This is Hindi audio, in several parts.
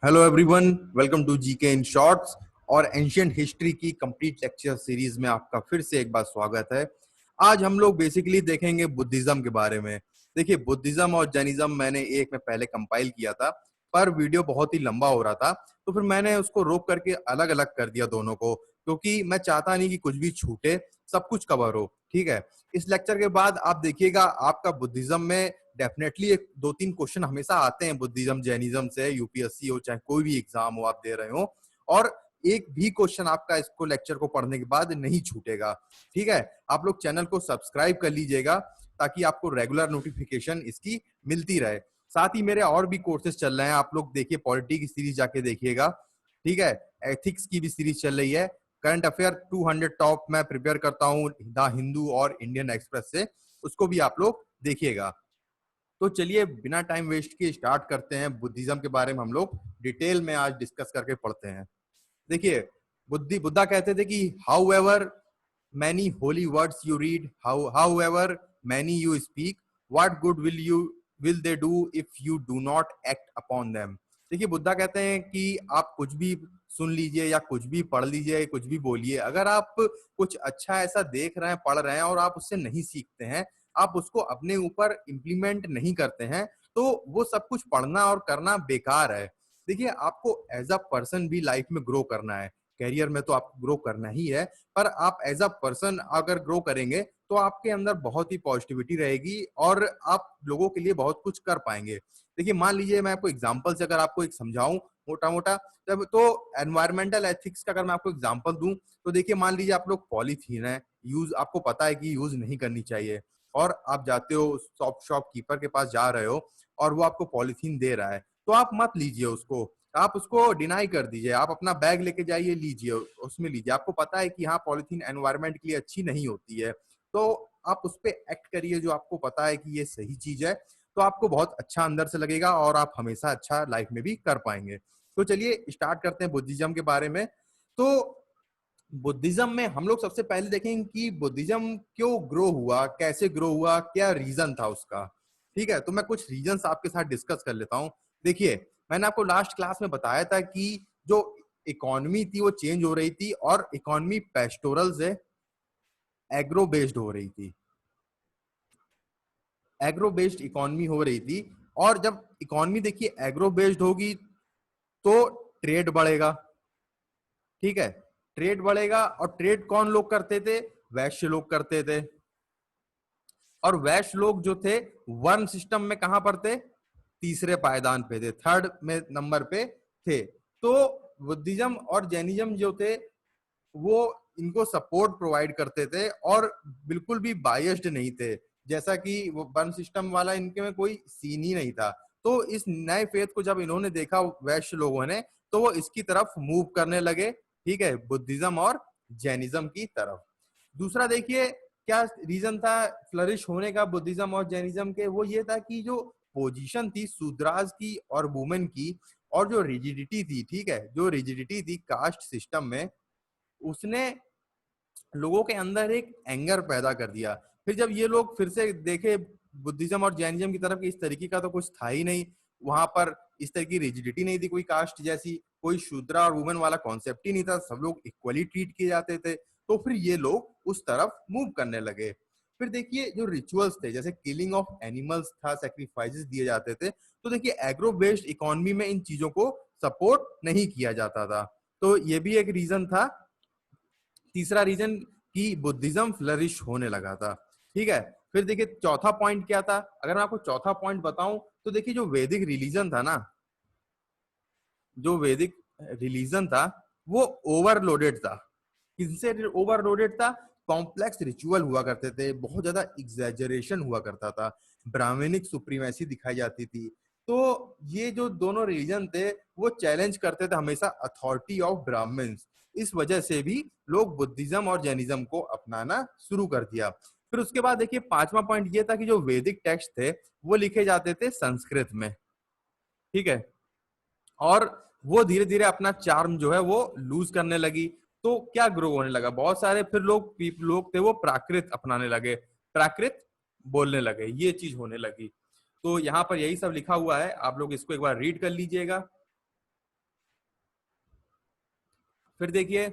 Hello everyone, welcome to GK in shorts और एंशियंट हिस्ट्री की कंप्लीट लेक्चर सीरीज में आपका फिर से एक बार स्वागत है। आज हम लोग बेसिकली देखेंगे बुद्धिज्म के बारे में। देखिए, बुद्धिज्म और जैनिज्म मैंने एक में पहले कंपाइल किया था, पर वीडियो बहुत ही लंबा हो रहा था, तो फिर मैंने उसको रोक करके अलग अलग कर दिया दोनों को, क्योंकि मैं चाहता नहीं कि कुछ भी छूटे, सब कुछ कवर हो। ठीक है, इस लेक्चर के बाद आप देखिएगा आपका बुद्धिज्म में डेफिनेटली एक दो तीन क्वेश्चन हमेशा आते हैं बुद्धिज्म जैनिज्म से, यूपीएससी हो चाहे कोई भी एग्जाम हो आप दे रहे हो, और एक भी क्वेश्चन आपका इसको लेक्चर को पढ़ने के बाद नहीं छूटेगा। ठीक है, आप लोग चैनल को सब्सक्राइब कर लीजिएगा ताकि आपको रेगुलर नोटिफिकेशन इसकी मिलती रहे। साथ ही मेरे और भी कोर्सेज चल रहे हैं, आप लोग देखिए, पॉलिटी की सीरीज जाके देखिएगा। ठीक है, एथिक्स की भी सीरीज चल रही है, करंट अफेयर 200 टॉप मैं प्रिपेयर करता हूँ द हिंदू और इंडियन एक्सप्रेस से, उसको भी आप लोग देखिएगा। तो चलिए बिना टाइम वेस्ट किए स्टार्ट करते हैं। बुद्धिज्म के बारे में हम लोग डिटेल में आज डिस्कस करके पढ़ते हैं। देखिए, बुद्धा कहते थे कि how ever many Holi words you read, how ever many you speak, what good will they do if you do not act upon them. देखिए, बुद्धा कहते हैं कि आप कुछ भी सुन लीजिए या कुछ भी पढ़ लीजिए, कुछ भी बोलिए, अगर आप कुछ अच्छा ऐसा देख रहे हैं, पढ़ रहे हैं और आप उससे नहीं सीखते हैं, आप उसको अपने ऊपर इम्प्लीमेंट नहीं करते हैं, तो वो सब कुछ पढ़ना और करना बेकार है। देखिए, आपको एज अ पर्सन भी लाइफ में ग्रो करना है, कैरियर में तो आपको ग्रो करना ही है, पर आप एज अ पर्सन अगर ग्रो करेंगे तो आपके अंदर बहुत ही पॉजिटिविटी रहेगी और आप लोगों के लिए बहुत कुछ कर पाएंगे। देखिए, मान लीजिए मैं आपको एग्जांपल से अगर आपको एक समझाऊं मोटा मोटा, तब तो एनवायरमेंटल एथिक्स का अगर मैं आपको एग्जांपल दूं, तो देखिए, मान लीजिए आप लोग पॉलीथीन है, यूज आपको पता है कि यूज नहीं करनी चाहिए, और आप जाते हो शॉपकीपर के पास जा रहे हो और वो आपको पॉलीथीन दे रहा है, तो आप मत लीजिए उसको, आप उसको डिनाई कर दीजिए, आप अपना बैग लेके जाइए, लीजिए, उसमें लीजिए। आपको पता है कि हाँ, पॉलीथीन एनवायरनमेंट के लिए अच्छी नहीं होती है, तो आप उस पर एक्ट करिए जो आपको पता है कि ये सही चीज है, तो आपको बहुत अच्छा अंदर से लगेगा और आप हमेशा अच्छा लाइफ में भी कर पाएंगे। तो चलिए स्टार्ट करते हैं बुद्धिज्म के बारे में। तो बुद्धिज्म में हम लोग सबसे पहले देखेंगे कि बुद्धिज्म क्यों ग्रो हुआ, कैसे ग्रो हुआ, क्या रीजन था उसका। ठीक है, तो मैं कुछ रीजंस आपके साथ डिस्कस कर लेता हूं। देखिए, मैंने आपको लास्ट क्लास में बताया था कि जो इकोनॉमी थी वो चेंज हो रही थी और इकोनॉमी पेस्टोरल से एग्रो बेस्ड हो रही थी, एग्रो बेस्ड इकोनॉमी हो रही थी। और जब इकोनॉमी देखिए एग्रो बेस्ड होगी तो ट्रेड बढ़ेगा। ठीक है, ट्रेड बढ़ेगा, और ट्रेड कौन लोग करते थे? वैश्य लोग करते थे। और वैश्य लोग जो थे वर्ण सिस्टम में कहां पर थे? तीसरे पायदान पे थे, थर्ड में नंबर पे थे। तो बुद्धिज्म और जैनिज्म जो थे वो इनको सपोर्ट प्रोवाइड करते थे और बिल्कुल भी बायस्ड नहीं थे, जैसा कि वो वर्ण सिस्टम वाला इनके में कोई सीन ही नहीं था। तो इस नए फेथ को जब इन्होंने देखा वैश्य लोगों ने, तो वो इसकी तरफ मूव करने लगे। ठीक है, बुद्धिज्म और जैनिज्म की तरफ। दूसरा देखिए, क्या रीजन था फ्लरिश होने का बुद्धिज्म और जैनिज्म के? वो ये था कि जो पोजीशन थी शूद्राज की और वुमेन की, और जो रिजिडिटी थी, ठीक है, जो रिजिडिटी थी कास्ट सिस्टम में, उसने लोगों के अंदर एक एंगर पैदा कर दिया। फिर जब ये लोग फिर से देखे बुद्धिज्म और जैनिज्म की तरफ, इस तरीके का तो कुछ था ही नहीं वहां पर, इस तरह की रिजिडिटी नहीं थी कोई कास्ट जैसी, कोई शूद्रा और वुमेन वाला कॉन्सेप्ट ही नहीं था, सब लोग इक्वली ट्रीट किए जाते थे। तो फिर ये लोग उस तरफ मूव करने लगे। फिर देखिए, जो रिचुअल्स थे, जैसे किलिंग ऑफ एनिमल्स था, सेक्रीफाइसेस दिए जाते थे, तो देखिए एग्रो बेस्ड इकोनॉमी में इन चीजों को सपोर्ट नहीं किया जाता था। तो ये भी एक रीजन था। तीसरा रीजन कि बुद्धिज्म फ्लरिश होने लगा था। ठीक है, फिर देखिए चौथा पॉइंट क्या था। अगर मैं आपको चौथा पॉइंट बताऊं, तो देखिए जो वैदिक रिलीजन था ना, जो वैदिक रिलीजन था वो ओवरलोडेड था। किनसे ओवरलोडेड था? कॉम्प्लेक्स रिचुअल हुआ करते थे, बहुत ज्यादा एग्जैजरेशन हुआ करता था, ब्राह्मणिक सुप्रीमेसी दिखाई जाती थी। तो ये जो दोनों रिलीजन थे वो चैलेंज करते थे हमेशा अथॉरिटी ऑफ ब्राह्मण्स। इस वजह से भी लोग बुद्धिज्म और जैनिज्म को अपनाना शुरू कर दिया। फिर उसके बाद देखिए पांचवा पॉइंट ये था कि जो वैदिक टेक्स्ट थे वो लिखे जाते थे संस्कृत में। ठीक है, और वो धीरे धीरे अपना चार्म जो है वो लूज करने लगी। तो क्या ग्रो होने लगा, बहुत सारे फिर लोग थे वो प्राकृत अपनाने लगे, प्राकृत बोलने लगे, ये चीज होने लगी। तो यहाँ पर यही सब लिखा हुआ है, आप लोग इसको एक बार रीड कर लीजिएगा। फिर देखिए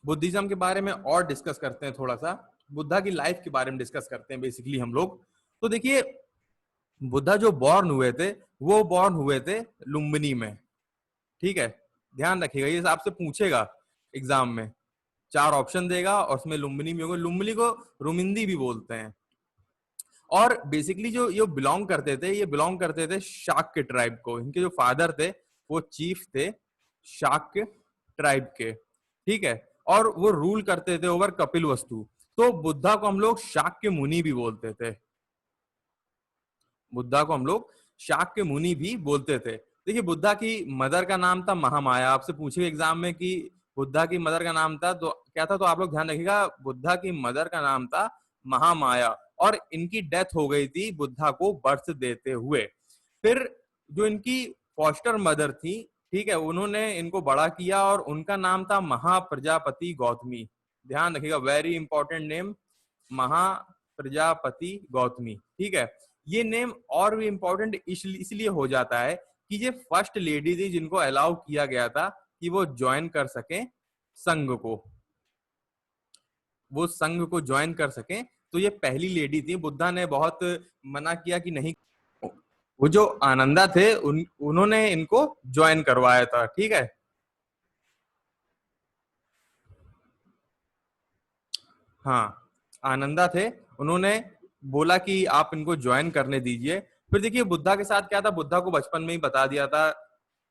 बुद्धिज्म के बारे में और डिस्कस करते हैं, थोड़ा सा बुद्धा की लाइफ के बारे में डिस्कस करते हैं बेसिकली हम लोग। तो देखिए बुद्धा जो बॉर्न हुए थे वो बॉर्न हुए थे लुम्बिनी में, ठीक है। ध्यान रखिएगा, ये आपसे पूछेगा एग्जाम में, 4 ऑप्शन देगा और उसमें लुम्बिनी भी होगा। लुम्बिनी को रुमिंदी भी बोलते हैं। और बेसिकली जो ये बिलोंग करते थे, ये बिलोंग करते थे शाक्य ट्राइब को। इनके जो फादर थे वो चीफ थे शाक्य ट्राइब के, ठीक है। और वो रूल करते थे ओवर कपिल वस्तु। तो बुद्धा को हम लोग शाक्य मुनि भी बोलते थे, बुद्धा को हम लोग शाक्य मुनि भी बोलते थे। देखिए बुद्धा की मदर का नाम था महामाया। आपसे पूछे एग्जाम में कि बुद्धा की मदर का नाम था तो क्या था, तो आप लोग ध्यान रखिएगा, बुद्धा की मदर का नाम था महामाया। और इनकी डेथ हो गई थी बुद्धा को बर्थ देते हुए। फिर जो इनकी फॉस्टर मदर थी, ठीक है, उन्होंने इनको बड़ा किया और उनका नाम था महाप्रजापति गौतमी। ध्यान रखिएगा, very important name, Mahaprajapati Gautami, ठीक है। ये नेम और भी इंपॉर्टेंट इसलिए हो जाता है कि ये फर्स्ट लेडी थी जिनको अलाउ किया गया था कि वो ज्वाइन कर सके संघ को, वो संघ को ज्वाइन कर सके। तो ये पहली लेडी थी। बुद्धा ने बहुत मना किया कि नहीं, वो जो आनंदा थे उन्होंने इनको ज्वाइन करवाया था, ठीक है। हाँ, आनंदा थे, उन्होंने बोला कि आप इनको ज्वाइन करने दीजिए। फिर देखिए बुद्धा के साथ क्या था, बुद्धा को बचपन में ही बता दिया था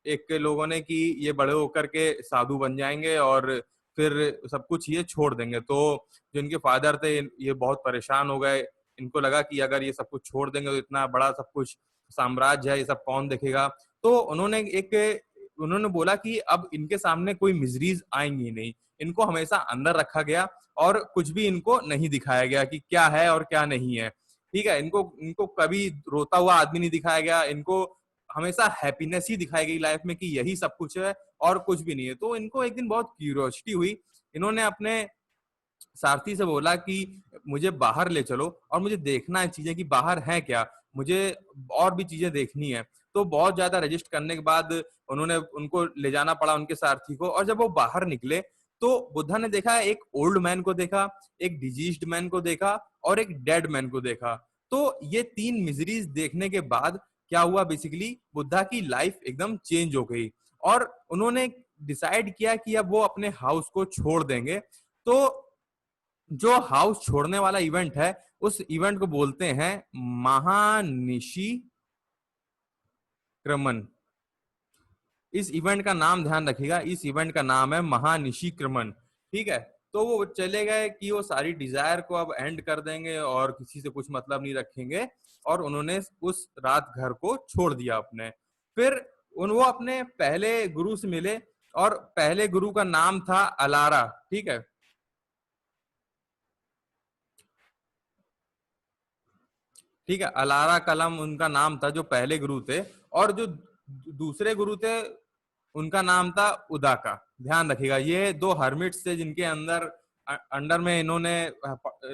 एक लोगों ने कि ये बड़े होकर के साधु बन जाएंगे और फिर सब कुछ ये छोड़ देंगे। तो जो इनके फादर थे ये बहुत परेशान हो गए। इनको लगा कि अगर ये सब कुछ छोड़ देंगे तो इतना बड़ा सब कुछ साम्राज्य है, ये सब कौन देखेगा। तो उन्होंने बोला कि अब इनके सामने कोई मिजरीज आएंगी नहीं। इनको हमेशा अंदर रखा गया और कुछ भी इनको नहीं दिखाया गया कि क्या है और क्या नहीं है, ठीक है। इनको इनको कभी रोता हुआ आदमी नहीं दिखाया गया। इनको हमेशा हैप्पीनेस ही दिखाई गई लाइफ में कि यही सब कुछ है और कुछ भी नहीं है। तो इनको एक दिन बहुत क्यूरियोसिटी हुई। इन्होंने अपने सारथी से बोला कि मुझे बाहर ले चलो और मुझे देखना है चीजें कि बाहर है क्या, मुझे और भी चीजें देखनी है। तो बहुत ज्यादा रजिस्ट करने के बाद उन्होंने उनको ले जाना पड़ा उनके सारथी को। और जब वो बाहर निकले तो बुद्धा ने देखा, एक ओल्ड मैन को देखा, एक डिजीज्ड मैन को देखा और एक डेड मैन को देखा। तो ये 3 मिजरीज देखने के बाद क्या हुआ, बेसिकली बुद्धा की लाइफ एकदम चेंज हो गई और उन्होंने डिसाइड किया कि अब वो अपने हाउस को छोड़ देंगे। तो जो हाउस छोड़ने वाला इवेंट है उस इवेंट को बोलते हैं महानिशी क्रमन। इस इवेंट का नाम ध्यान रखिएगा, इस इवेंट का नाम है महानिशी क्रमन, ठीक है। तो वो चले गए कि वो सारी डिजायर को अब एंड कर देंगे और किसी से कुछ मतलब नहीं रखेंगे। और उन्होंने उस रात घर को छोड़ दिया अपने। फिर वो अपने पहले गुरु से मिले और पहले गुरु का नाम था अलारा, ठीक है। ठीक है, अलारा कलम उनका नाम था जो पहले गुरु थे। और जो दूसरे गुरु थे उनका नाम था उदाका। ध्यान रखिएगा, ये 2 हर्मिट्स थे जिनके अंडर में इन्होंने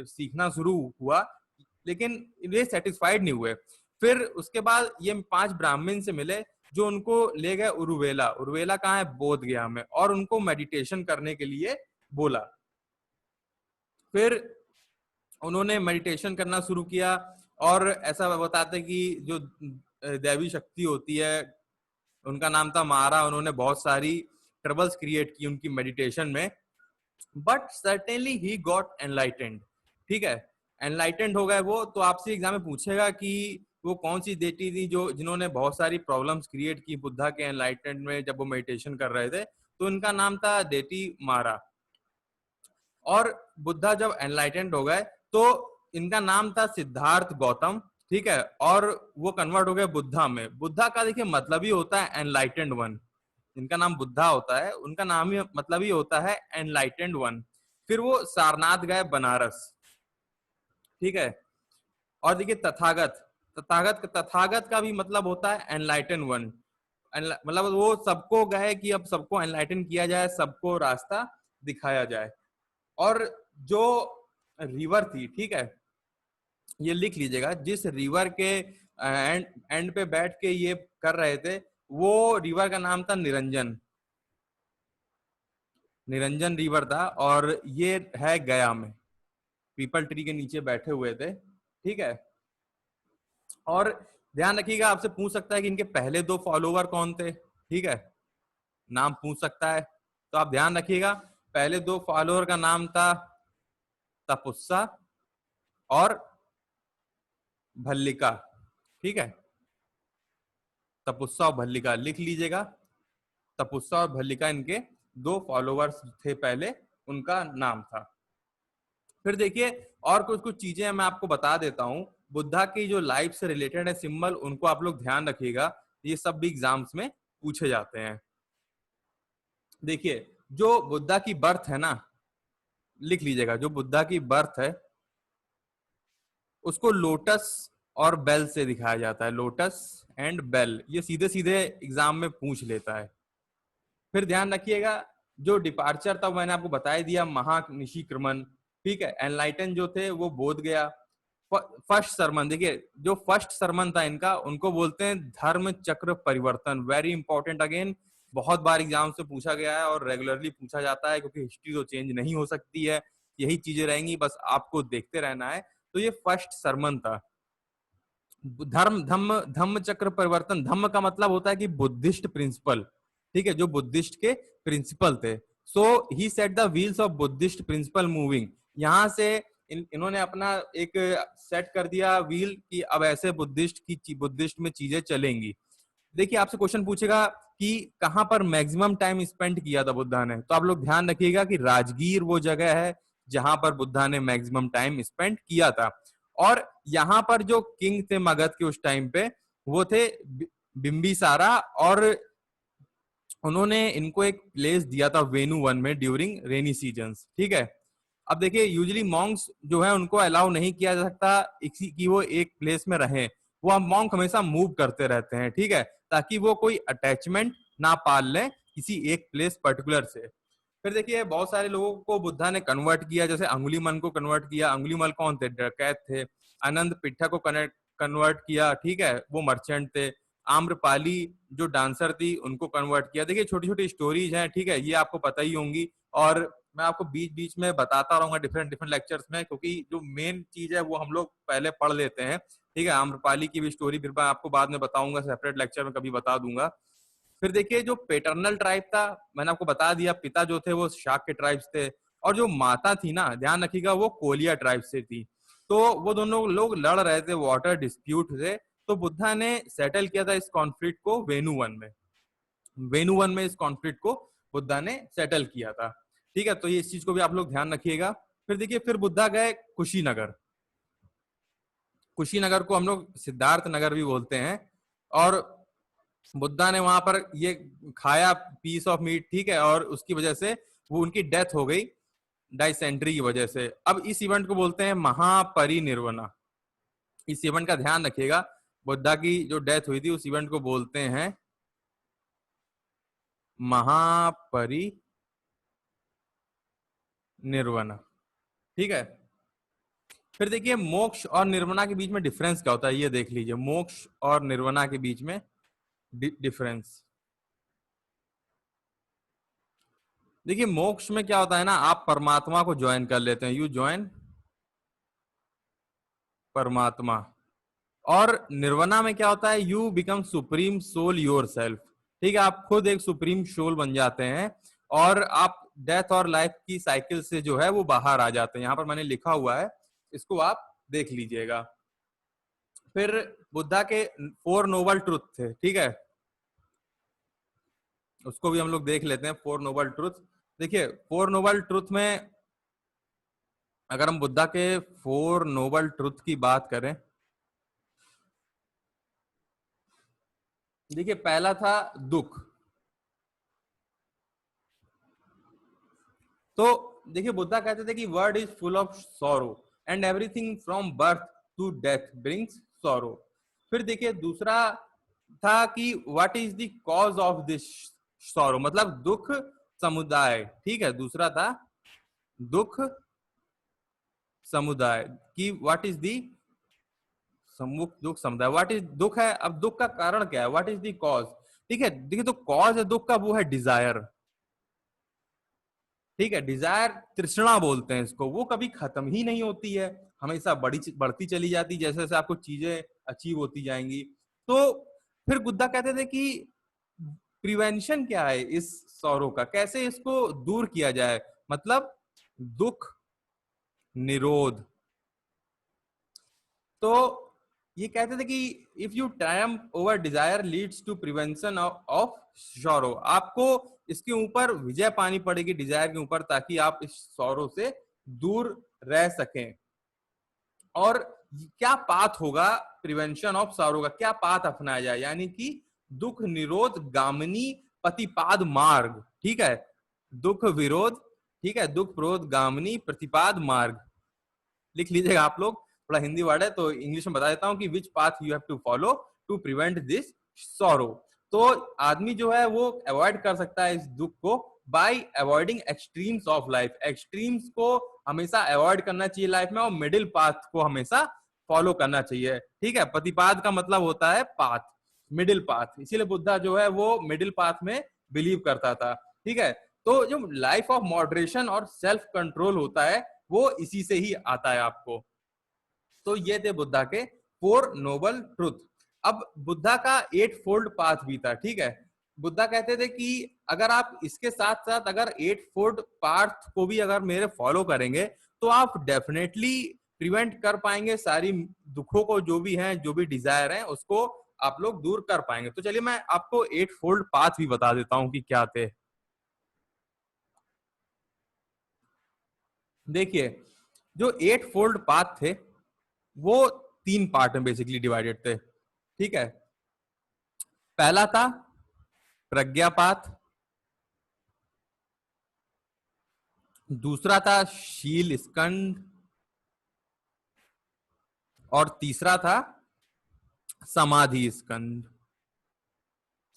सीखना शुरू हुआ, लेकिन ये सेटिस्फाइड नहीं हुए। फिर उसके बाद ये 5 ब्राह्मण से मिले जो उनको ले गए उरुवेला। उरुवेला कहाँ है, बोध गया में, और उनको मेडिटेशन करने के लिए बोला। फिर उन्होंने मेडिटेशन करना शुरू किया और ऐसा बताते कि जो दैवी शक्ति होती है उनका नाम था मारा। उन्होंने बहुत सारी ट्रबल्स क्रिएट की उनकी मेडिटेशन में, but certainly he got enlightened, ठीक है। एनलाइटेंड हो गए वो। तो आपसे एग्जाम में पूछेगा कि वो कौन सी देटी थी जो जिन्होंने बहुत सारी प्रॉब्लम्स क्रिएट की बुद्धा के एनलाइटेंड में जब वो मेडिटेशन कर रहे थे। तो इनका नाम था देटी मारा। और बुद्धा जब एनलाइटेंड हो गए तो इनका नाम था सिद्धार्थ गौतम, ठीक है। और वो कन्वर्ट हो गए बुद्धा में। बुद्धा का देखिए मतलब ही होता है एनलाइटेंड वन। इनका नाम बुद्धा होता है, उनका नाम ही मतलब ही होता है एनलाइटेंड वन। फिर वो सारनाथ गए बनारस, ठीक है। और देखिए तथागत, तथागत का भी मतलब होता है एनलाइटन वन। मतलब वो सबको गए कि अब सबको एनलाइटन किया जाए, सबको रास्ता दिखाया जाए। और जो रिवर थी, ठीक है, ये लिख लीजिएगा, जिस रिवर के एंड पे बैठ के ये कर रहे थे वो रिवर का नाम था निरंजन। निरंजन रिवर था, और ये है गया में, पीपल ट्री के नीचे बैठे हुए थे, ठीक है। और ध्यान रखिएगा, आपसे पूछ सकता है कि इनके पहले दो फॉलोवर कौन थे, ठीक है, नाम पूछ सकता है। तो आप ध्यान रखिएगा, पहले दो फॉलोअर का नाम था तपुस्सा और भल्लिका, ठीक है, तपुस्सा और भल्लिका लिख लीजिएगा। तपुस्सा और भल्लिका इनके दो फॉलोवर्स थे पहले, उनका नाम था। फिर देखिए, और कुछ कुछ चीजें मैं आपको बता देता हूं, बुद्धा की जो लाइफ से रिलेटेड है सिंबल, उनको आप लोग ध्यान रखिएगा, ये सब भी एग्जाम्स में पूछे जाते हैं। देखिए, जो बुद्धा की बर्थ है ना, लिख लीजिएगा, जो बुद्धा की बर्थ है उसको लोटस और बेल से दिखाया जाता है, लोटस एंड बेल, ये सीधे सीधे एग्जाम में पूछ लेता है। फिर ध्यान रखिएगा, जो डिपार्चर था मैंने आपको बता दिया, महानिशिक्रमण, ठीक है। एनलाइटन जो थे वो बोध गया। फर्स्ट सरमन, देखिए जो फर्स्ट सरमन था इनका, उनको बोलते हैं धर्म चक्र परिवर्तन, वेरी इंपॉर्टेंट, अगेन बहुत बार एग्जाम से पूछा गया है और रेगुलरली पूछा जाता है, क्योंकि हिस्ट्री तो चेंज नहीं हो सकती है, यही चीजें रहेंगी, बस आपको देखते रहना है। तो ये फर्स्ट सरमन था। धर्म धम्म धम्म चक्र परिवर्तन, धम्म का मतलब होता है कि बुद्धिस्ट प्रिंसिपल, ठीक है, जो बुद्धिस्ट के प्रिंसिपल थे। So he set the wheels of Buddhist principle moving, यहां से इन्होंने अपना एक सेट कर दिया व्हील कि अब ऐसे बुद्धिस्ट में चीजें चलेंगी। देखिए, आपसे क्वेश्चन पूछेगा कि कहां पर मैक्सिमम टाइम स्पेंड किया था बुद्धा ने, तो आप लोग ध्यान रखिएगा कि राजगीर वो जगह है जहां पर बुद्धा ने मैक्सिमम टाइम स्पेंड किया था। और यहाँ पर जो किंग थे मगध के उस टाइम पे, वो थे बिंबिसारा, और उन्होंने इनको एक प्लेस दिया था वेनु वन में ड्यूरिंग रेनी सीजन्स, ठीक है। अब देखिए, यूजुअली मॉन्क्स जो है उनको अलाउ नहीं किया जा सकता कि वो एक प्लेस में रहें, वो हम मॉन्क हमेशा मूव करते रहते हैं, ठीक है, ताकि वो कोई अटैचमेंट ना पाल लें किसी एक प्लेस पर्टिकुलर से। फिर देखिए, बहुत सारे लोगों को बुद्धा ने कन्वर्ट किया, जैसे अंगुलीमल को कन्वर्ट किया। अंगुलीमल कौन थे? डकैत थे। आनंद पिट्ठा को कन्वर्ट किया, ठीक है, वो मर्चेंट थे। आम्रपाली जो डांसर थी, उनको कन्वर्ट किया। देखिए, छोटी छोटी स्टोरीज हैं, ठीक है, ये आपको पता ही होंगी, और मैं आपको बीच बीच में बताता रहूंगा डिफरेंट डिफरेंट लेक्चर्स में, क्योंकि जो मेन चीज है वो हम लोग पहले पढ़ लेते हैं, ठीक है। आम्रपाली की भी स्टोरी फिर मैं आपको बाद में बताऊंगा, सेपरेट लेक्चर में कभी बता दूंगा। फिर देखिए, जो पेटर्नल ट्राइब था, मैंने आपको बता दिया, पिता जो थे वो शाक के ट्राइब्स थे, और जो माता थी ना, ध्यान रखिएगा, वो कोलिया ट्राइब से थी। तो वो दोनों लोग लड़ रहे थे, वाटर डिस्प्यूट थे। तो बुद्धा ने सेटल किया था इस कॉन्फ्लिक्ट को वेनुवन में। वेनुवन में इस कॉन्फ्लिक्ट को बुद्धा ने सेटल किया था, ठीक है। तो ये इस चीज को भी आप लोग ध्यान रखिएगा। फिर देखिए, फिर बुद्धा गए कुशीनगर। कुशीनगर को हम लोग सिद्धार्थ नगर भी बोलते हैं। और बुद्धा ने वहां पर ये खाया पीस ऑफ मीट, ठीक है, और उसकी वजह से वो उनकी डेथ हो गई डाइसेंट्री की वजह से। अब इस इवेंट को बोलते हैं महापरिनिर्वाणा। इस इवेंट का ध्यान रखिएगा, बुद्धा की जो डेथ हुई थी उस इवेंट को बोलते हैं महापरिनिर्वाणा, ठीक है। फिर देखिए, मोक्ष और निर्वाणा के बीच में डिफरेंस क्या होता है, ये देख लीजिए, मोक्ष और निर्वाणा के बीच में डिफरेंस। देखिए, मोक्ष में क्या होता है ना, आप परमात्मा को ज्वाइन कर लेते हैं, यू ज्वाइन परमात्मा। और निर्वाणा में क्या होता है, you become supreme soul your self, ठीक है, आप खुद एक सुप्रीम सोल बन जाते हैं, और आप डेथ और लाइफ की साइकिल से जो है वो बाहर आ जाते हैं। यहां पर मैंने लिखा हुआ है, इसको आप देख लीजिएगा। फिर बुद्धा के 4 नोबल ट्रुथ थे, ठीक है, उसको भी हम लोग देख लेते हैं। 4 नोबल ट्रुथ, देखिए 4 नोबल ट्रुथ में अगर हम बुद्धा के 4 नोबल ट्रुथ की बात करें, देखिए पहला था दुख। तो देखिए, बुद्धा कहते थे कि world is full of sorrow and everything from birth to death brings sorrow. फिर देखिए, दूसरा था कि what is the cause of this sorrow, मतलब दुख समुदाय, ठीक है, दूसरा था दुख समुदाय की, व्हाट इज दी सम्मुख दुख समुदाय, व्हाट इज दुख है, अब दुख का कारण क्या है, व्हाट इज दी कॉज, ठीक है। देखिए, तो कॉज है दुख का, वो है डिजायर, ठीक है। डिजायर तृष्णा बोलते हैं इसको, वो कभी खत्म ही नहीं होती है, हमेशा बढ़ती चली जाती, जैसे जैसे आपको चीजें अचीव होती जाएंगी। तो फिर बुद्धा कहते थे कि प्रिवेंशन क्या है इस सौरों का, कैसे इसको दूर किया जाए, मतलब दुख निरोध। तो ये कहते थे कि if you triumph over desire leads to prevention of sorrow, आपको इसके ऊपर विजय पानी पड़ेगी डिजायर के ऊपर, ताकि आप इस सौरों से दूर रह सकें। और क्या पाथ होगा प्रिवेंशन ऑफ सौरो का, क्या पाथ अपनाया जाए, यानी कि दुख निरोध गामिनी प्रतिपाद मार्ग। ठीक है, दुख विरोध, ठीक है, दुख विरोध गामिनी प्रतिपाद मार्ग लिख लीजिएगा आप लोग, थोड़ा हिंदी वर्ड है तो इंग्लिश में बता देता हूँ कि which path you have to follow to prevent this sorrow. तो आदमी जो है वो अवॉइड कर सकता है इस दुख को bye avoiding extremes of life. Extremes को हमेशा अवॉइड करना चाहिए लाइफ में, और मिडिल पाथ को हमेशा फॉलो करना चाहिए। ठीक है, प्रतिपाद का मतलब होता है पाथ, मिडिल पाथ, इसीलिए बुद्धा जो है वो मिडिल पाथ में बिलीव करता था। ठीक है, तो जो लाइफ ऑफ मॉडरेशन और सेल्फ कंट्रोल होता है वो इसी से ही आता है आपको। तो ये थे बुद्धा के 4 नोबल ट्रुथ। अब बुद्धा का 8 फोल्ड पाथ भी था। ठीक है, बुद्धा कहते थे कि अगर आप इसके साथ साथ अगर 8 फोल्ड पाथ को भी अगर मेरे फॉलो करेंगे तो आप डेफिनेटली प्रिवेंट कर पाएंगे सारी दुखों को, जो भी हैं, जो भी डिजायर हैं, उसको आप लोग दूर कर पाएंगे। तो चलिए मैं आपको 8 फोल्ड पाथ भी बता देता हूं कि क्या थे। देखिए, जो 8 फोल्ड पाथ थे वो 3 पार्ट में बेसिकली डिवाइडेड थे। ठीक है, पहला था प्रज्ञापात, दूसरा था शील स्कंद, और तीसरा था समाधि स्कंद।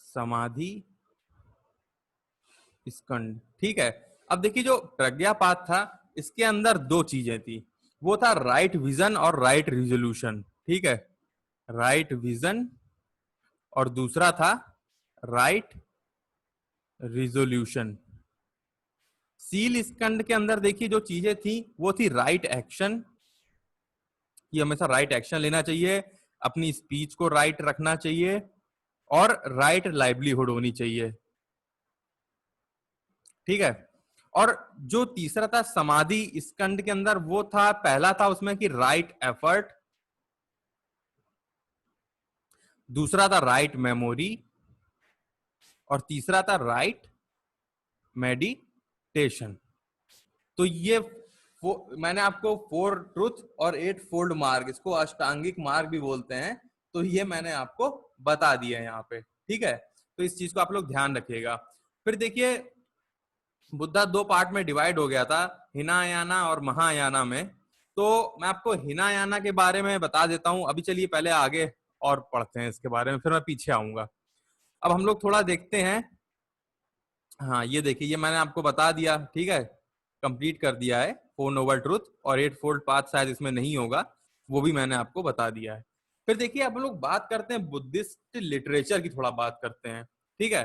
समाधि स्कंद, ठीक है। अब देखिए, जो प्रज्ञापात था इसके अंदर 2 चीजें थी, वो था राइट विजन और राइट रिजोल्यूशन। ठीक है, राइट विजन, और दूसरा था राइट रिजोल्यूशन। सील स्कंद के अंदर देखिए जो चीजें थी वो थी राइट एक्शन, कि हमेशा राइट एक्शन लेना चाहिए, अपनी स्पीच को राइट रखना चाहिए, और राइट लाइवलीहुड होनी चाहिए। ठीक है, और जो तीसरा था समाधि स्कंद के अंदर, वो था, पहला था उसमें कि राइट एफर्ट, दूसरा था राइट मेमोरी, और तीसरा था राइट मेडिटेशन। तो ये मैंने आपको 4 ट्रुथ और 8 फोल्ड मार्ग, इसको अष्टांगिक मार्ग भी बोलते हैं, तो ये मैंने आपको बता दिया है यहाँ पे। ठीक है, तो इस चीज को आप लोग ध्यान रखिएगा। फिर देखिए, बुद्धा 2 पार्ट में डिवाइड हो गया था, हिनायाना और महायाना में। तो मैं आपको हिनायाना के बारे में बता देता हूं अभी। चलिए पहले आगे और पढ़ते हैं इसके बारे में, फिर मैं पीछे आऊंगा। अब हम लोग थोड़ा देखते हैं। हाँ, ये देखिए, ये मैंने आपको बता दिया। ठीक है, कंप्लीट कर दिया है 4 नोबल ट्रुथ, और 8 फोल्ड पाथ शायद इसमें नहीं होगा, वो भी मैंने आपको बता दिया है। फिर देखिए, अब हम लोग बात करते हैं बुद्धिस्ट लिटरेचर की, थोड़ा बात करते हैं। ठीक है,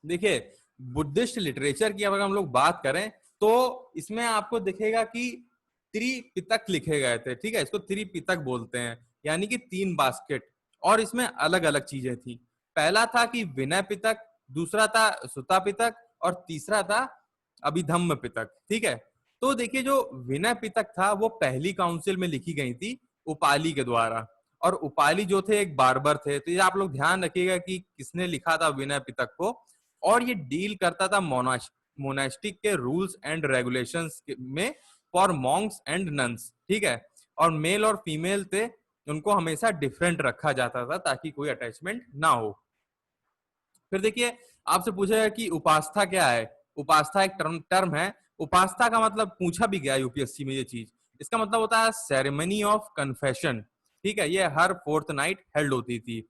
देखिए, बुद्धिस्ट लिटरेचर की अगर हम लोग बात करें तो इसमें आपको दिखेगा कि त्रिपिटक लिखे गए थे। ठीक है, इसको त्रिपिटक बोलते हैं, यानी कि 3 बास्केट, और इसमें अलग अलग चीजें थी। पहला था कि विनय पिटक, दूसरा था सुता पिटक, और तीसरा था अभिधम्म पिटक। ठीक है, तो देखिए, जो विनय पिटक था वो पहली काउंसिल में लिखी गई थी उपाली के द्वारा, और उपाली जो थे एक बार्बर थे। तो ये आप लोग ध्यान रखिएगा कि किसने लिखा था विनय पिटक को, और ये डील करता था मोनास्टिक के रूल्स एंड रेगुलेशंस में फॉर मॉन्क्स एंड नन्स। ठीक है, और मेल और फीमेल थे, उनको हमेशा डिफरेंट रखा जाता था ताकि कोई अटैचमेंट ना हो। फिर देखिए, आपसे पूछेगा कि उपासना क्या है। उपासना एक टर्म है। उपासना का मतलब पूछा भी गया यूपीएससी में ये चीज, इसका मतलब होता है सेरेमनी ऑफ कन्फेशन। ठीक है, ये हर 4th नाइट हेल्ड होती थी।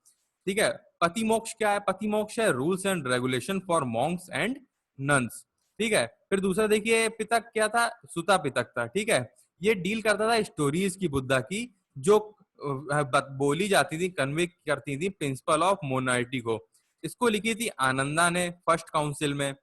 ठीक है, पति मोक्ष क्या है? पति मोक्ष है rules and regulation for Monks and nuns. ठीक है, फिर दूसरा देखिए, पितक क्या था? सुता पितक था। ठीक है, ये डील करता था स्टोरीज की, बुद्धा की, जो बोली जाती थी, कन्वे करती थी प्रिंसिपल ऑफ मोनार्टी को। इसको लिखी थी आनंदा ने फर्स्ट काउंसिल में।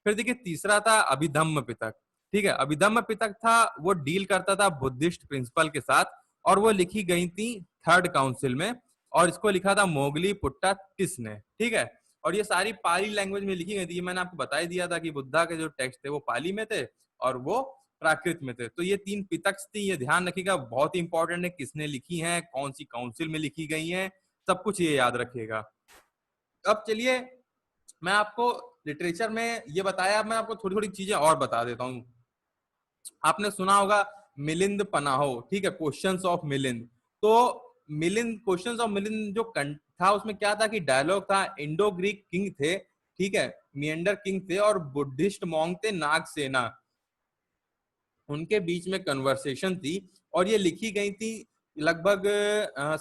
फिर देखिए तीसरा था अभिधम्म पिटक। ठीक है, अभिधम्म पिटक था, वो डील करता था बुद्धिस्ट प्रिंसिपल के साथ, और वो लिखी गई थी थर्ड काउंसिल में, और इसको लिखा था मोगली पुट्टाटिस ने। ठीक है, और ये सारी पाली लैंग्वेज में लिखी गई थी। मैंने आपको बता ही दिया था कि बुद्धा के जो टेक्स्ट थे वो पाली में थे और वो प्राकृत में थे। तो ये 3 पिटक्स थी, ये ध्यान रखिएगा, बहुत ही इंपॉर्टेंट है, किसने लिखी है, कौन सी काउंसिल में लिखी गई है, सब कुछ ये याद रखिएगा। अब चलिए मैं आपको लिटरेचर में ये बताया, मैं आपको थोड़ी थोड़ी चीजें और बता देता हूँ। आपने सुना होगा मिलिंद पनाहो, ठीक है, क्वेश्चंस ऑफ मिलिंद। तो मिलिंद, क्वेश्चंस ऑफ मिलिंद जो था उसमें क्या था कि डायलॉग था, इंडो ग्रीक किंग थे, ठीक है, मियंडर किंग थे, और बुद्धिस्ट मॉन्क थे नागसेना, उनके बीच में कन्वर्सेशन थी, और ये लिखी गई थी लगभग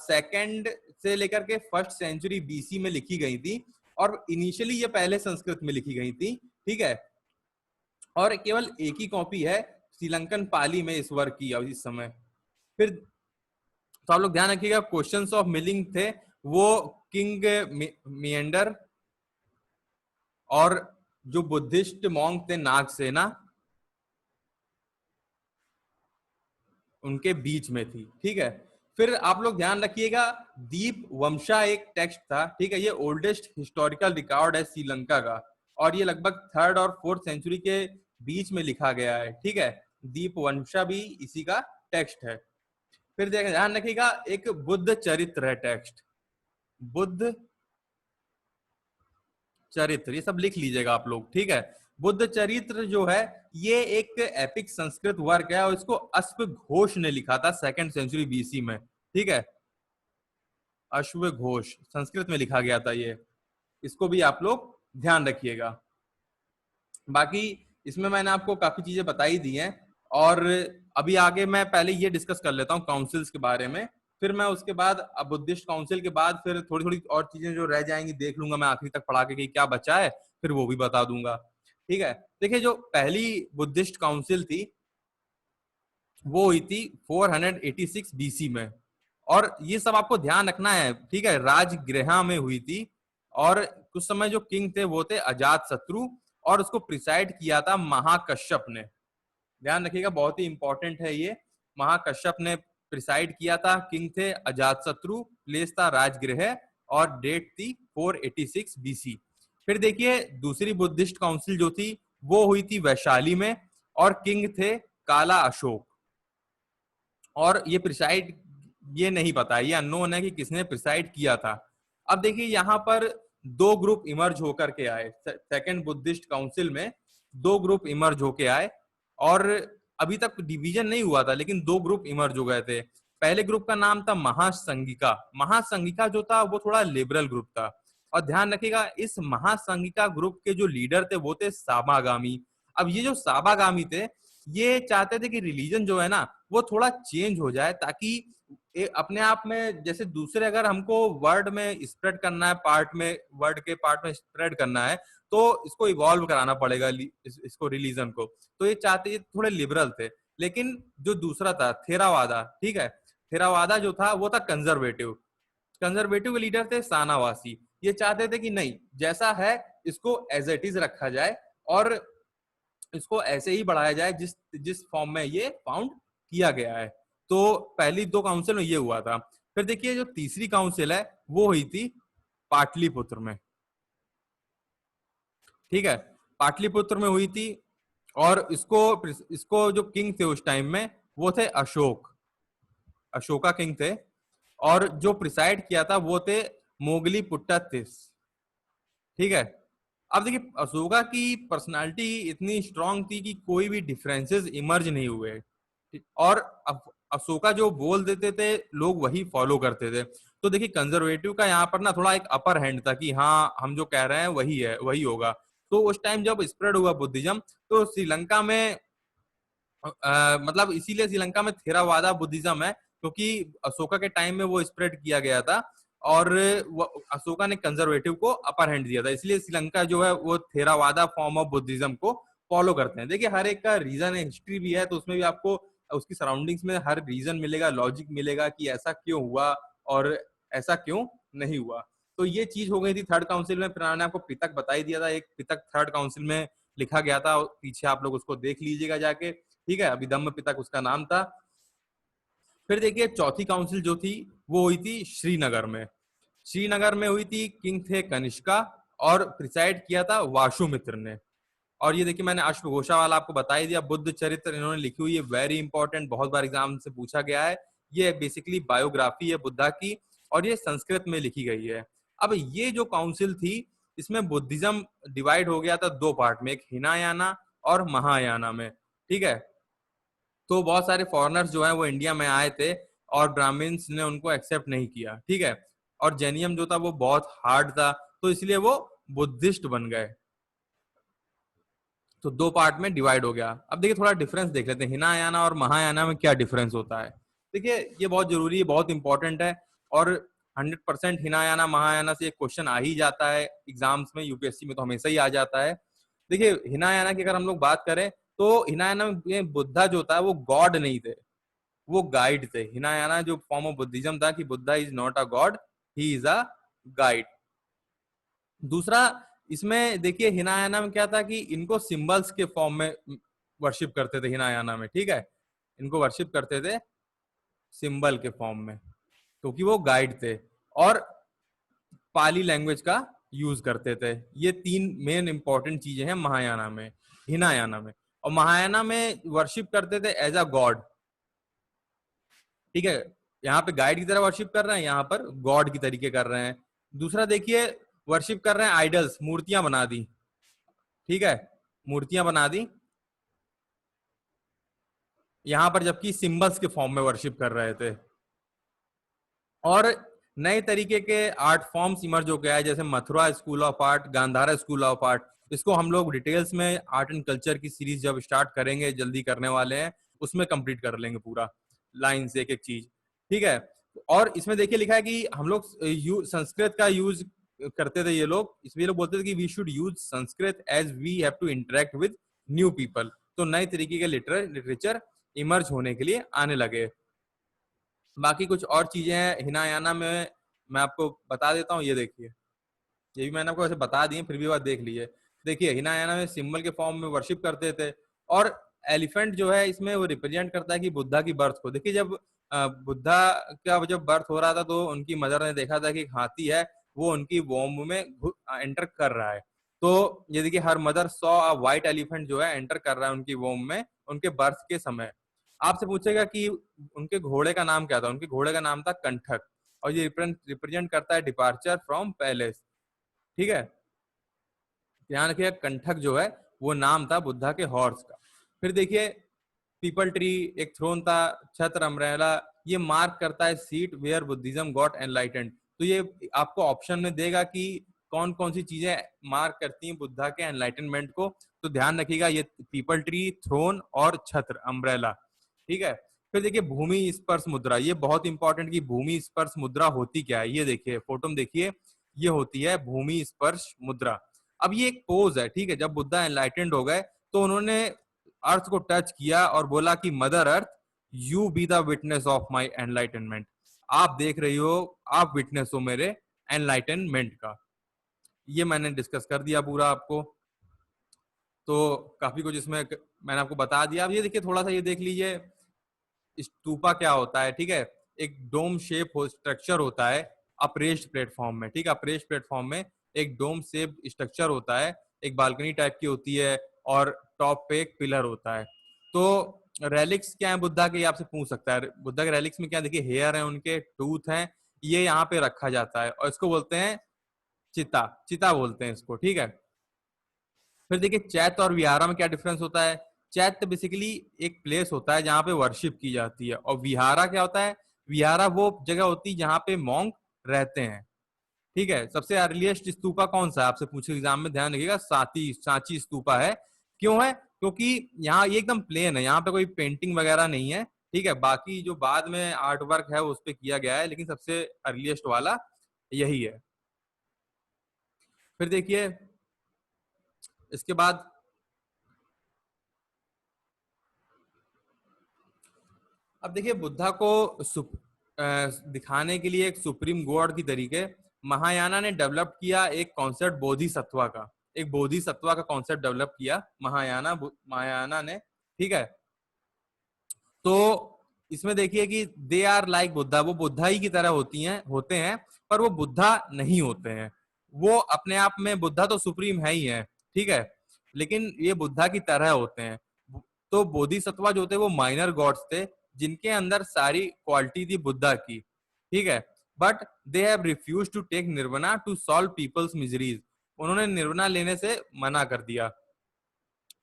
सेकंड से लेकर के फर्स्ट सेंचुरी बीसी में लिखी गई थी, और इनिशियली ये पहले संस्कृत में लिखी गई थी। ठीक है, और केवल एक ही कॉपी है श्रीलंकन पाली में इस वर्क की इस समय। फिर तो आप लोग ध्यान रखिएगा, क्वेश्चंस ऑफ मिलिंग थे वो किंग मियंडर और जो बुद्धिस्ट मॉन्क थे नागसेना, उनके बीच में थी। ठीक है, फिर आप लोग ध्यान रखिएगा, दीप वंशा एक टेक्स्ट था। ठीक है, ये ओल्डेस्ट हिस्टोरिकल रिकॉर्ड है श्रीलंका का, और ये लगभग थर्ड और फोर्थ सेंचुरी के बीच में लिखा गया है। ठीक है, दीप वंशा भी इसी का टेक्स्ट है। फिर ध्यान रखिएगा, एक बुद्ध चरित्र है टेक्स्ट, बुद्ध चरित्र, ये सब लिख लीजिएगा आप लोग। ठीक है, बुद्ध चरित्र जो है ये एक एपिक संस्कृत वर्क है, और इसको अश्वघोष ने लिखा था सेकंड सेंचुरी बीसी में। ठीक है, अश्वघोष संस्कृत में लिखा गया था ये, इसको भी आप लोग ध्यान रखिएगा। बाकी इसमें मैंने आपको काफी चीजें बताई दी हैं, और अभी आगे मैं पहले ये डिस्कस कर लेता हूँ काउंसिल्स के बारे में, फिर मैं उसके बाद बुद्धिस्ट काउंसिल के बाद फिर थोड़ी थोड़ी और चीजें जो रह जाएंगी देख लूंगा मैं आखिरी तक पढ़ा के कि क्या बचा है, फिर वो भी बता दूंगा। ठीक है, देखिए जो पहली बुद्धिस्ट काउंसिल थी वो हुई थी 486 बीसी में, और ये सब आपको ध्यान रखना है। ठीक है, राजगृह में हुई थी, और कुछ समय जो किंग थे वो थे अजात शत्रु, और उसको प्रिसाइड किया था महाकश्यप ने। ध्यान रखिएगा, बहुत ही इंपॉर्टेंट है ये, महाकश्यप ने प्रिसाइड किया था, किंग थे अजात शत्रु, प्लेस था राजगृह, और डेट थी 486 बीसी। फिर देखिए दूसरी बुद्धिस्ट काउंसिल जो थी वो हुई थी वैशाली में, और किंग थे काला अशोक, और ये प्रिसाइड, ये नहीं पता, ये अननोन है कि किसने प्रिसाइड किया था। अब देखिए यहाँ पर 2 ग्रुप इमर्ज होकर के आए, सेकंड बुद्धिस्ट काउंसिल में 2 ग्रुप इमर्ज होके आए, और अभी तक डिवीजन नहीं हुआ था लेकिन 2 ग्रुप इमर्ज हो गए थे। पहले ग्रुप का नाम था महासंगिका। महासंगिका जो था वो थोड़ा लिबरल ग्रुप था, और ध्यान रखिएगा इस महासंगिका ग्रुप के जो लीडर थे वो थे साबागामी। अब ये जो साबागामी थे ये चाहते थे कि रिलीजन जो है ना वो थोड़ा चेंज हो जाए, ताकि अपने आप में, जैसे दूसरे अगर हमको वर्ड में स्प्रेड करना है, पार्ट में, वर्ड के पार्ट में स्प्रेड करना है, तो इसको इवॉल्व कराना पड़ेगा इसको, रिलीजन को। तो ये चाहते, ये थोड़े लिबरल थे। लेकिन जो दूसरा था थेरावादा, ठीक है, थेरावादा जो था वो था कंजर्वेटिव। कंजर्वेटिव के लीडर थे सानावासी। ये चाहते थे कि नहीं, जैसा है इसको एज इट इज रखा जाए, और इसको ऐसे ही बढ़ाया जाए जिस जिस फॉर्म में ये फाउंड किया गया है। तो पहली 2 काउंसिल में ये हुआ था। फिर देखिए जो तीसरी काउंसिल है वो हुई थी पाटलिपुत्र में। ठीक है, पाटलिपुत्र में हुई थी, और इसको इसको जो किंग थे उस टाइम में वो थे अशोक, अशोका किंग थे, और जो प्रिसाइड किया था वो थे मोगली पुट्टातिस। ठीक है, अब देखिए अशोका की पर्सनालिटी इतनी स्ट्रांग थी कि कोई भी डिफरेंसेस इमर्ज नहीं हुए, और अशोका जो बोल देते थे लोग वही फॉलो करते थे। तो देखिए कंजर्वेटिव का यहाँ पर ना थोड़ा एक अपर हैंड था कि हाँ हम जो कह रहे हैं वही है, वही होगा। तो उस टाइम जब स्प्रेड हुआ बुद्धिज्म, तो श्रीलंका में मतलब इसीलिए श्रीलंका में थेरावादा बुद्धिज्म है, क्योंकि अशोका के टाइम में वो स्प्रेड किया गया था, और अशोका ने कंजर्वेटिव को अपर हैंड दिया था, इसलिए श्रीलंका जो है वो थेरावादा फॉर्म ऑफ बुद्धिज्म को फॉलो करते हैं। देखिए हर एक का रीजन है, हिस्ट्री भी है, तो उसमें भी आपको उसकी सराउंडिंग्स में हर रीजन मिलेगा, लॉजिक मिलेगा कि ऐसा क्यों हुआ और ऐसा क्यों नहीं हुआ। तो ये चीज हो गई थी थर्ड काउंसिल में। फिर मैंने आपको पितक बता ही दिया था, एक पितक थर्ड काउंसिल में लिखा गया था, पीछे आप लोग उसको देख लीजिएगा जाके, ठीक है। अभिधम्म पिटक उसका नाम था। फिर देखिए चौथी काउंसिल जो थी वो हुई थी श्रीनगर में। श्रीनगर में हुई थी, किंग थे कनिष्का, और प्रिसाइड किया था वाशुमित्र ने। और ये देखिए मैंने अश्वघोषा वाला आपको बता ही दिया, बुद्ध चरित्र इन्होंने लिखी हुई है, वेरी इंपॉर्टेंट, बहुत बार एग्जाम से पूछा गया है। ये बेसिकली बायोग्राफी है बुद्धा की, और ये संस्कृत में लिखी गई है। अब ये जो काउंसिल थी, इसमें बुद्धिज्म डिवाइड हो गया था दो पार्ट में, एक हिनायाना और महायाना में, ठीक है। तो बहुत सारे फॉरेनर्स जो है वो इंडिया में आए थे, और ब्राह्मण्स ने उनको एक्सेप्ट नहीं किया, ठीक है। और जैनियम जो था वो बहुत हार्ड था, तो इसलिए वो बुद्धिस्ट बन गए। तो दो पार्ट में डिवाइड हो गया। अब देखिए थोड़ा डिफरेंस देख लेते हैं, हिनायाना और महायाना में क्या डिफरेंस होता है। देखिए ये बहुत जरूरी है, बहुत इंपॉर्टेंट है, और 100% हिनायाना महायाना से एक क्वेश्चन आ ही जाता है एग्जाम्स में, यूपीएससी में तो हमेशा ही आ जाता है। देखिए हिनायाना की अगर हम लोग बात करें, तो हिनायाना में बुद्धा जो था वो गॉड नहीं थे, वो गाइड थे। हिनायाना जो फॉर्म ऑफ बुद्धिज्म था कि Buddha is not a God, he is a guide. दूसरा, इसमें देखिए हिनायाना में क्या था कि इनको सिंबल्स के फॉर्म में वर्शिप करते थे हिनायाना में, ठीक है। इनको वर्शिप करते थे सिंबल के फॉर्म में, क्योंकि वो गाइड थे, और पाली लैंग्वेज का यूज करते थे। ये तीन मेन इंपॉर्टेंट चीजें हैं महायाना में, हिनायाना में। और महायाना में वर्शिप करते थे एज अ गॉड, ठीक है। यहाँ पे गाइड की तरह वर्शिप कर रहे हैं, यहाँ पर गॉड की तरीके कर रहे हैं। दूसरा देखिए, वर्शिप कर रहे हैं आइडल्स, मूर्तियां बना दी, ठीक है, मूर्तियां बना दी यहां पर, जबकि सिंबल्स के फॉर्म में वर्शिप कर रहे थे। और नए तरीके के आर्ट फॉर्म्स इमर्ज हो गया है, जैसे Mathura school of art, Gandhara school of art. इसको हम लोग डिटेल्स में आर्ट एंड कल्चर की सीरीज जब स्टार्ट करेंगे, जल्दी करने वाले हैं, उसमें कंप्लीट कर लेंगे पूरा लाइन से एक एक चीज, ठीक है। और इसमें देखिए लिखा है कि हम लोग संस्कृत का यूज करते थे ये लोग, इसलिए लोग बोलते थे कि we should use Sanskrit as we have to interact with new people. तो नए तरीके के लिटरेचर इमर्ज होने के लिए आने लगे। बाकी कुछ और चीजें हैं हिनायाना में, मैं आपको बता देता हूँ। ये देखिए, ये भी मैंने आपको ऐसे बता दिए, फिर भी बात देख लीजिए। देखिए हिनायाना में सिंबल के फॉर्म में वर्शिप करते थे, और एलिफेंट जो है इसमें वो रिप्रेजेंट करता है कि बुद्धा की बर्थ को। देखिए जब बुद्धा का जब बर्थ हो रहा था, तो उनकी मदर ने देखा था कि एक हाथी है, वो उनकी वोम में एंटर कर रहा है। तो ये देखिए her mother saw a white elephant जो है एंटर कर रहा है उनकी वोम में, उनके बर्थ के समय। आपसे पूछेगा कि उनके घोड़े का नाम क्या था, उनके घोड़े का नाम था कंठक, और ये रिप्रेजेंट करता है डिपार्चर फ्रॉम पैलेस, ठीक है। ध्यान रखिए कंठक जो है वो नाम था बुद्धा के हॉर्स का। फिर देखिए पीपल ट्री एक थ्रोन था, छत्र अम्ब्रेला, ये मार्क करता है seat where Buddhism got enlightened. तो ये आपको ऑप्शन में देगा कि कौन कौन सी चीजें मार्क करती हैं बुद्धा के एनलाइटनमेंट को। तो ध्यान रखिएगा, ये पीपल ट्री, थ्रोन और छत्र अम्ब्रेला, ठीक है। फिर देखिए भूमि स्पर्श मुद्रा, ये बहुत इंपॉर्टेंट कि भूमि स्पर्श मुद्रा होती क्या है। ये देखिए फोटो में देखिए, ये होती है भूमि स्पर्श मुद्रा। अब ये एक पोज है, ठीक है। जब बुद्धा एनलाइटेंड हो गए, तो उन्होंने अर्थ को टच किया और बोला कि mother earth, you be the witness of my enlightenment. आप देख रही हो, आप विटनेस हो मेरे एनलाइटनमेंट का। ये मैंने डिस्कस कर दिया पूरा आपको, तो काफी कुछ इसमें मैंने आपको बता दिया। अब ये देखिए थोड़ा सा ये देख लीजिए, स्तूपा क्या होता है, ठीक है। एक डोम शेप स्ट्रक्चर होता है अप्रेस्ड प्लेटफॉर्म में, ठीक है। अप्रेस्ड प्लेटफॉर्म में एक डोम शेप स्ट्रक्चर होता है, एक बालकनी टाइप की होती है, और टॉप पे एक पिलर होता है। तो रेलिक्स क्या है बुद्धा के, आपसे पूछ सकता है। बुद्धा के रेलिक्स में क्या, देखिए हेयर है उनके, टूथ हैं, ये यहाँ पे रखा जाता है, और इसको बोलते हैं चिता, चिता बोलते हैं इसको, ठीक है। फिर देखिए चैत्य और विहारा में क्या डिफरेंस होता है। चैत्य बेसिकली एक प्लेस होता है जहाँ पे वर्शिप की जाती है, और विहारा क्या होता है, विहारा वो जगह होती है जहाँ पे मॉन्क रहते हैं, ठीक है। सबसे अर्लीस्ट स्तूपा कौन सा है, आपसे पूछे एग्जाम में, ध्यान रखिएगा, सांची स्तूपा है। क्यों है, क्योंकि यहाँ ये एकदम प्लेन है, यहाँ पे कोई पेंटिंग वगैरह नहीं है, ठीक है। बाकी जो बाद में आर्ट वर्क है उस पर किया गया है, लेकिन सबसे अर्लीस्ट वाला यही है। फिर देखिए इसके बाद, अब देखिए बुद्धा को दिखाने के लिए एक सुप्रीम गॉड की तरीके महायाना ने डेवलप किया एक कॉन्सेप्ट बोधिसत्वा का। एक बोधिसत्वा का कॉन्सेप्ट डेवलप किया महायाना ने, ठीक है। तो इसमें देखिए कि दे आर लाइक बुद्धा, वो बुद्धा ही की तरह होते हैं, पर वो बुद्धा नहीं होते हैं। वो अपने आप में बुद्धा तो सुप्रीम है ही है, ठीक है, लेकिन ये बुद्धा की तरह होते हैं। तो बोधिसत्वा जो थे वो माइनर गॉड्स थे, जिनके अंदर सारी क्वालिटी थी बुद्धा की, ठीक है। But they have refuse to take nirvana to solve people's miseries, उन्होंने निर्वाणा लेने से मना कर दिया।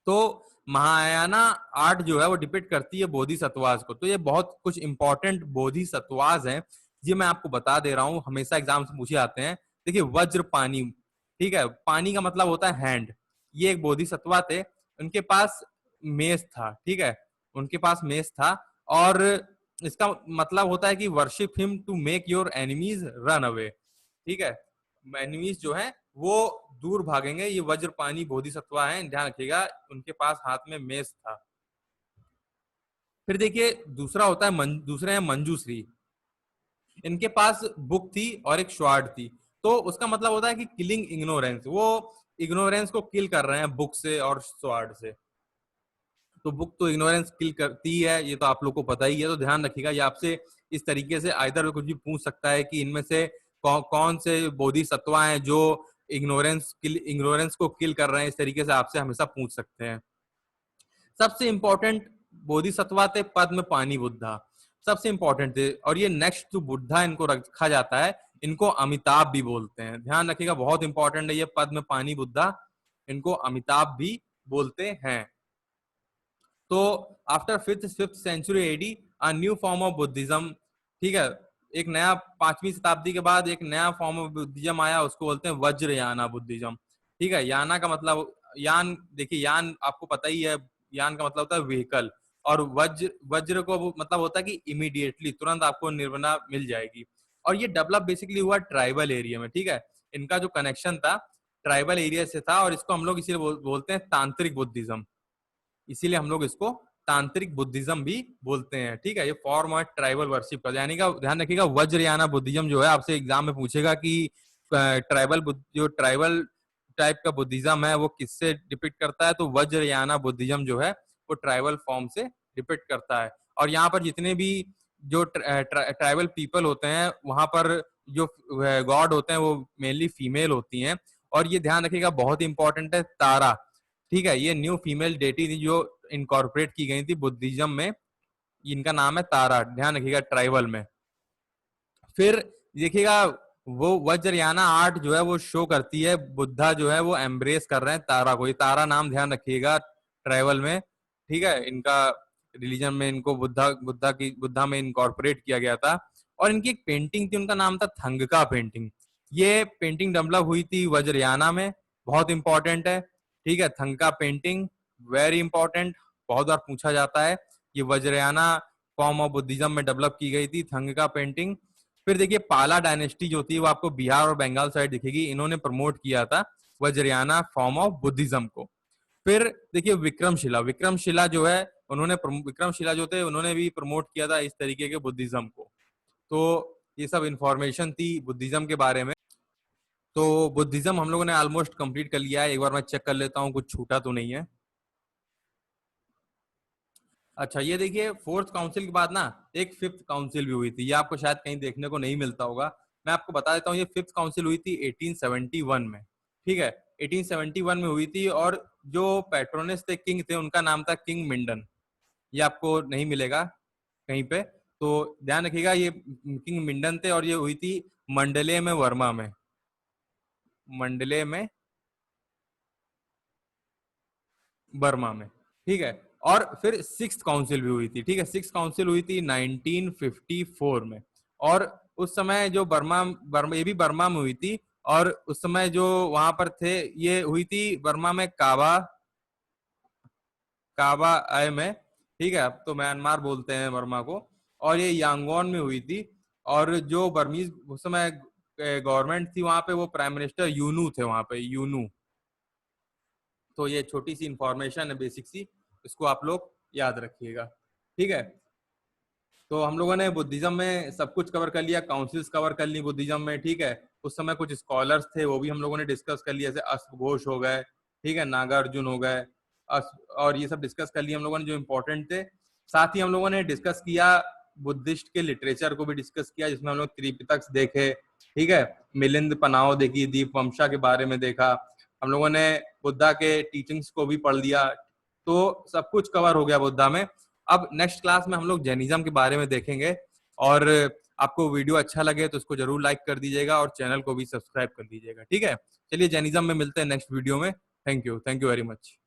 तो महायाना आर्ट जो है वो डिपिक्ट करती है बोधिसत्वास को। तो ये बहुत कुछ इंपॉर्टेंट बोधिसत्वास हैं, ये मैं आपको बता दे रहा हूँ, हमेशा एग्जाम से पूछे जाते हैं। देखिए वज्र पानी, ठीक है, पानी का मतलब होता है हैंड। ये एक बोधिसत्वा थे, उनके पास मेष था, ठीक है, उनके पास मेष था। और इसका मतलब होता है कि worship him to make your enemies run away, ठीक है, एनिमीज जो है वो दूर भागेंगे। ये वज्रपानी बोधिसत्वा है, ध्यान रखिएगा, उनके पास हाथ में मेष था। फिर देखिए दूसरा होता है दूसरे हैं मंजूश्री, इनके पास बुक थी और एक स्वार्ड थी। तो उसका मतलब होता है कि किलिंग इग्नोरेंस, वो इग्नोरेंस को किल कर रहे हैं बुक से और स्वार्ड से। तो बुक तो इग्नोरेंस किल करती है, ये तो आप लोग को पता ही है। तो ध्यान रखिएगा, ये आपसे इस तरीके से आइदर कुछ भी पूछ सकता है कि इनमें से कौन से बोधिसत्वा हैं जो इग्नोरेंस को किल कर रहे हैं, इस तरीके से आपसे हमेशा पूछ सकते हैं। सबसे इंपॉर्टेंट बोधिसत्वा थे पद्म पानी बुद्धा, सबसे इंपॉर्टेंट थे। और ये नेक्स्ट टू बुद्धा इनको रखा जाता है, इनको अमिताभ भी बोलते हैं, ध्यान रखिएगा, बहुत इंपॉर्टेंट है ये पद्म पानी बुद्धा, इनको अमिताभ भी बोलते हैं। तो after fifth century AD a new form of Buddhism, ठीक है, एक नया 5वीं शताब्दी के बाद एक नया फॉर्म ऑफ बुद्धिज्म आया, उसको बोलते हैं वज्रयाना बुद्धिज्म, ठीक है। याना का मतलब, यान देखिए, यान आपको पता ही है, यान का मतलब होता है व्हीकल, और वज्र को मतलब होता है कि इमीडिएटली, तुरंत आपको निर्वाणा मिल जाएगी। और ये डेवलप बेसिकली हुआ ट्राइबल एरिया में, ठीक है, इनका जो कनेक्शन था ट्राइबल एरिया से था, और इसको हम लोग इसीलिए बोलते हैं तांत्रिक बुद्धिज्म, इसीलिए हम लोग इसको तांत्रिक बुद्धिज्म भी बोलते हैं, ठीक है। ये फॉर्म है ट्राइबल वर्शिप का, यानी का ध्यान रखिएगा, वज्रयाना बुद्धिज्म जो है आपसे एग्जाम में पूछेगा कि जो ट्राइबल टाइप का बुद्धिज्म है वो किससे डिपिक्ट करता है, तो वज्रयाना बुद्धिज्म जो है वो ट्राइबल फॉर्म से डिपिक्ट करता है। और यहाँ पर जितने भी जो ट्राइबल पीपल होते हैं, वहां पर जो गॉड होते हैं वो मेनली फीमेल होती हैं। और ये ध्यान रखिएगा, बहुत इंपॉर्टेंट है, तारा, ठीक है, ये न्यू फीमेल डेटी थी जो इनकॉर्पोरेट की गई थी बुद्धिज्म में, इनका नाम है तारा, ध्यान रखिएगा, ट्राइबल में। फिर देखिएगा वो वज्रयाना आर्ट जो है वो शो करती है बुद्धा जो है वो एम्ब्रेस कर रहे हैं तारा को, ये तारा नाम ध्यान रखिएगा ट्राइबल में, ठीक है, इनका रिलीजन में इनको बुद्धा में इनकॉर्पोरेट किया गया था। और इनकी एक पेंटिंग थी, उनका नाम था थंगका पेंटिंग, ये पेंटिंग डेवलप हुई थी वज्रयाना में, बहुत इंपॉर्टेंट है, ठीक है, थंगका पेंटिंग वेरी इंपॉर्टेंट, बहुत बार पूछा जाता है। ये वज्रयाना फॉर्म ऑफ बुद्धिज्म में डेवलप की गई थी थंगका पेंटिंग। फिर देखिए पाला डायनेस्टी जो थी वो आपको बिहार और बंगाल साइड दिखेगी, इन्होंने प्रमोट किया था वज्रयाना फॉर्म ऑफ बुद्धिज्म को। फिर देखिए विक्रमशिला जो है, विक्रमशिला जो थे उन्होंने भी प्रमोट किया था इस तरीके के बुद्धिज्म को। तो ये सब इंफॉर्मेशन थी बुद्धिज्म के बारे में। तो बुद्धिज्म हम लोगों ने ऑलमोस्ट कंप्लीट कर लिया है, एक बार मैं चेक कर लेता हूँ कुछ छूटा तो नहीं है। अच्छा ये देखिए फोर्थ काउंसिल के बाद ना एक फिफ्थ काउंसिल भी हुई थी, ये आपको शायद कहीं देखने को नहीं मिलता होगा, मैं आपको बता देता हूँ। ये फिफ्थ काउंसिल हुई थी 1871 में, ठीक है, 1871 में हुई थी। और जो पेट्रोनस थे, किंग थे, उनका नाम था किंग मिंडन, ये आपको नहीं मिलेगा कहीं पे, तो ध्यान रखिएगा, ये किंग मिंडन थे। और ये हुई थी मंडले में वर्मा में, मंडले में बर्मा में, ठीक है। और फिर सिक्स काउंसिल भी हुई थी, ठीक है, सिक्स काउंसिल हुई थी 1954 में। और उस समय जो बर्मा ये भी बर्मा में हुई थी, और उस समय जो वहां पर थे ये हुई थी बर्मा में काबा आय में, ठीक है, अब तो म्यांमार बोलते हैं बर्मा को। और ये यांगोन में हुई थी। और जो बर्मीज उस समय गवर्नमेंट थी वहां पे, वो प्राइम मिनिस्टर यूनू थे वहां पे, यूनू। तो ये छोटी सी इंफॉर्मेशन है बेसिक सी, इसको आप लोग याद रखिएगा, ठीक है। तो हम लोगों ने बुद्धिज्म में सब कुछ कवर कर लिया, काउंसिल्स कवर कर ली बुद्धिज्म में, ठीक है। उस समय कुछ स्कॉलर्स थे, वो भी हम लोगों ने डिस्कस कर लिया, जैसे अश्व घोष हो गए, ठीक है, नागार्जुन हो गए, और ये सब डिस्कस कर लिया हम लोगों ने जो इम्पोर्टेंट थे। साथ ही हम लोगों ने डिस्कस किया बुद्धिस्ट के लिटरेचर को भी डिस्कस किया, जिसमें हम लोग त्रिपिटक देखे, ठीक है, मिलिंद पनाव देखी, दीपवंशा के बारे में देखा, हम लोगों ने बुद्धा के टीचिंग्स को भी पढ़ लिया। तो सब कुछ कवर हो गया बुद्धा में। अब नेक्स्ट क्लास में हम लोग जैनिज्म के बारे में देखेंगे। और आपको वीडियो अच्छा लगे तो इसको जरूर लाइक कर दीजिएगा और चैनल को भी सब्सक्राइब कर लीजिएगा, ठीक है। चलिए जैनिज्म में मिलते हैं नेक्स्ट वीडियो में। Thank you very much.